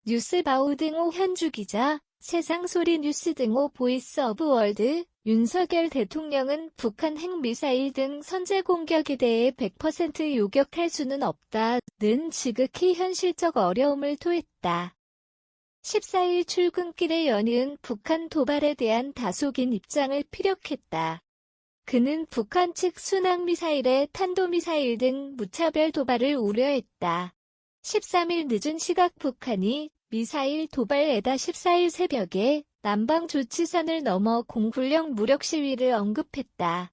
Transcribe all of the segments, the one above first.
뉴스바우 등호 현주기자, 세상소리 뉴스 등호 보이스 오브 월드, 윤석열 대통령은 북한 핵미사일 등 선제 공격에 대해 100% 요격할 수는 없다는 지극히 현실적 어려움을 토했다. 14일 출근길에 연이은 북한 도발에 대한 다소긴 입장을 피력했다. 그는 북한 측 순항미사일에 탄도미사일 등 무차별 도발을 우려했다. 13일 늦은 시각 북한이 미사일 도발에다 14일 새벽에 남방조치선을 넘어 공군력 무력 시위를 언급했다.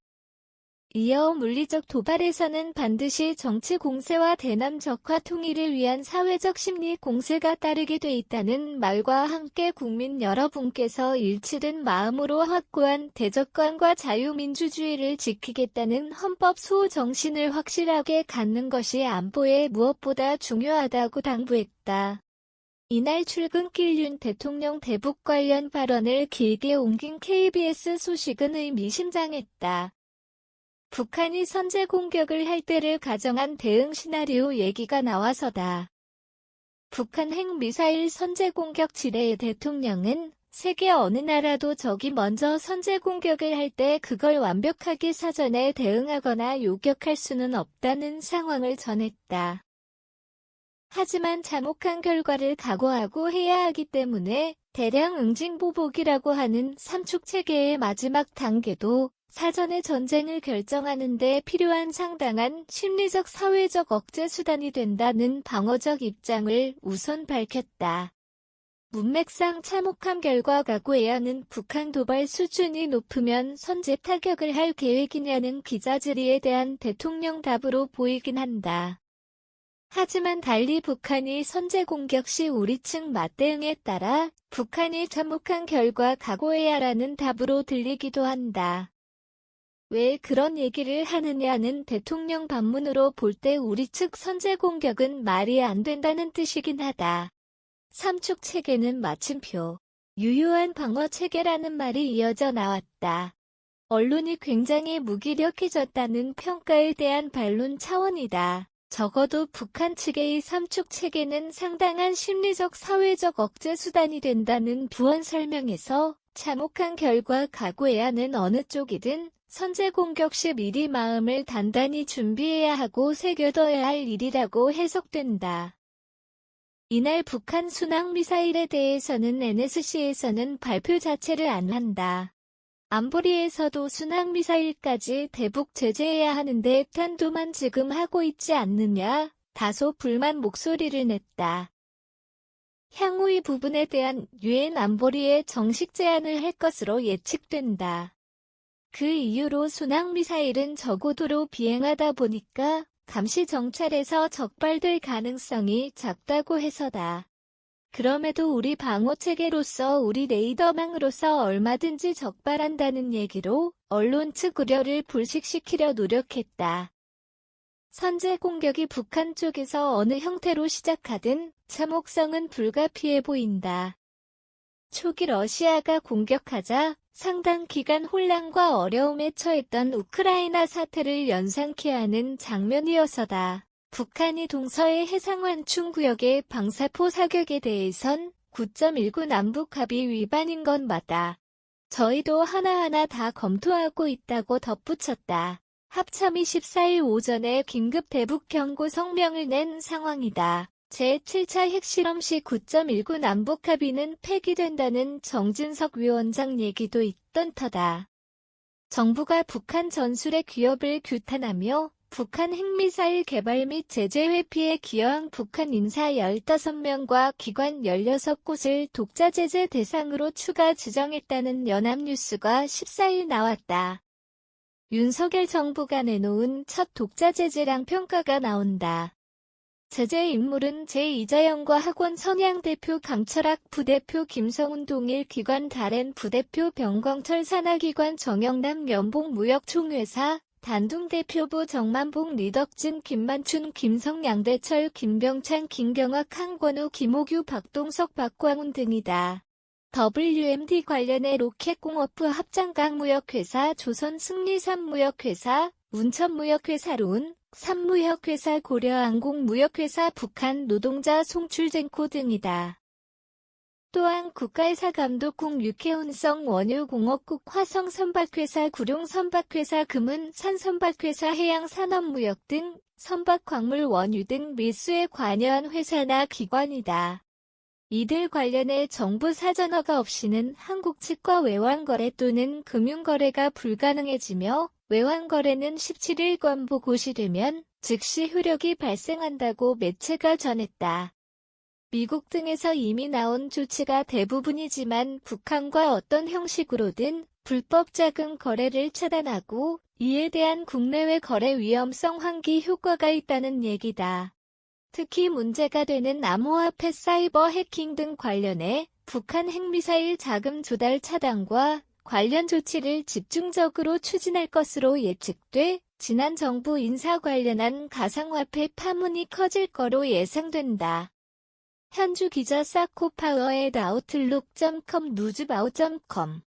이어 물리적 도발에서는 반드시 정치 공세와 대남 적화 통일을 위한 사회적 심리 공세가 따르게 돼 있다는 말과 함께 국민 여러분께서 일치된 마음으로 확고한 대적관과 자유민주주의를 지키겠다는 헌법 수호 정신을 확실하게 갖는 것이 안보에 무엇보다 중요하다고 당부했다. 이날 출근길 윤 대통령 대북 관련 발언을 길게 옮긴 KBS 소식은 의미심장했다. 북한이 선제 공격을 할 때를 가정한 대응 시나리오 얘기가 나와서다. 북한 핵미사일 선제 공격 지뢰의 대통령은 세계 어느 나라도 적이 먼저 선제 공격을 할 때 그걸 완벽하게 사전에 대응하거나 요격할 수는 없다는 상황을 전했다. 하지만 참혹한 결과를 각오하고 해야 하기 때문에 대량 응징보복이라고 하는 삼축체계의 마지막 단계도 사전에 전쟁을 결정하는 데 필요한 상당한 심리적 사회적 억제 수단이 된다는 방어적 입장을 우선 밝혔다. 문맥상 참혹한 결과 각오해야 하는 북한 도발 수준이 높으면 선제 타격을 할 계획이냐는 기자 질의에 대한 대통령 답으로 보이긴 한다. 하지만 달리 북한이 선제 공격 시 우리 측 맞대응에 따라 북한이 참혹한 결과 각오해야 라는 답으로 들리기도 한다. 왜 그런 얘기를 하느냐는 대통령 반문으로 볼 때 우리 측 선제 공격은 말이 안 된다는 뜻이긴 하다. 삼축 체계는 마침표, 유효한 방어 체계라는 말이 이어져 나왔다. 언론이 굉장히 무기력해졌다는 평가에 대한 반론 차원이다. 적어도 북한 측의 삼축 체계는 상당한 심리적 사회적 억제 수단이 된다는 부언 설명에서 참혹한 결과 각오해야 하는 어느 쪽이든 선제 공격 시 미리 마음을 단단히 준비해야 하고 새겨둬야 할 일이라고 해석된다. 이날 북한 순항미사일에 대해서는 NSC에서는 발표 자체를 안 한다. 안보리에서도 순항미사일까지 대북 제재해야 하는데 탄도만 지금 하고 있지 않느냐, 다소 불만 목소리를 냈다. 향후 이 부분에 대한 유엔 안보리에 정식 제안을 할 것으로 예측된다. 그 이유로 순항미사일은 저고도로 비행하다 보니까 감시 정찰에서 적발될 가능성이 작다고 해서다. 그럼에도 우리 방어체계로서 우리 레이더망으로서 얼마든지 적발한다는 얘기로 언론 측 우려를 불식시키려 노력했다. 선제 공격이 북한 쪽에서 어느 형태로 시작하든 참혹성은 불가피해 보인다. 초기 러시아가 공격하자 상당 기간 혼란과 어려움에 처했던 우크라이나 사태를 연상케 하는 장면이어서다. 북한이 동서의 해상완충 구역의 방사포 사격에 대해선 9.19 남북합의 위반인 건 맞다. 저희도 하나하나 다 검토하고 있다고 덧붙였다. 합참이 14일 오전에 긴급 대북 경고 성명을 낸 상황이다. 제7차 핵실험 시 9.19 남북합의는 폐기된다는 정진석 위원장 얘기도 있던 터다. 정부가 북한 전술의 기업을 규탄하며 북한 핵미사일 개발 및 제재 회피에 기여한 북한 인사 15명과 기관 16곳을 독자 제재 대상으로 추가 지정했다는 연합뉴스가 14일 나왔다. 윤석열 정부가 내놓은 첫 독자 제재랑 평가가 나온다. 제재 인물은 제2자연과 학원 선양 대표 강철학 부대표 김성훈 동일 기관 다렌 부대표 병광철 산하기관 정영남 연봉무역총회사 단둥 대표부 정만봉 리덕진 김만춘 김성 양대철 김병찬 김경학 한권우 김호규 박동석 박광훈 등이다. WMD 관련해 로켓공업부 합장강무역회사 조선승리삼무역회사 운천무역회사 론 삼무역회사 고려항공무역회사 북한 노동자 송출젠코 등이다. 또한 국가회사감독국 육해운성 원유공업국 화성선박회사 구룡선박회사 금은산선박회사 해양산업무역 등 선박광물 원유 등 밀수에 관여한 회사나 기관이다. 이들 관련해 정부 사전허가 없이는 한국 측과 외환거래 또는 금융거래가 불가능해지며 외환거래는 17일 관부 고시되면 즉시 효력이 발생한다고 매체가 전했다. 미국 등에서 이미 나온 조치가 대부분이지만 북한과 어떤 형식으로든 불법 자금 거래를 차단하고 이에 대한 국내외 거래 위험성 환기 효과가 있다는 얘기다. 특히 문제가 되는 암호화폐 사이버 해킹 등 관련해 북한 핵미사일 자금 조달 차단과 관련 조치를 집중적으로 추진할 것으로 예측돼 지난 정부 인사 관련한 가상화폐 파문이 커질 거로 예상된다. 현주 기자 사코파워의 아웃룩.com 뉴즈바우.com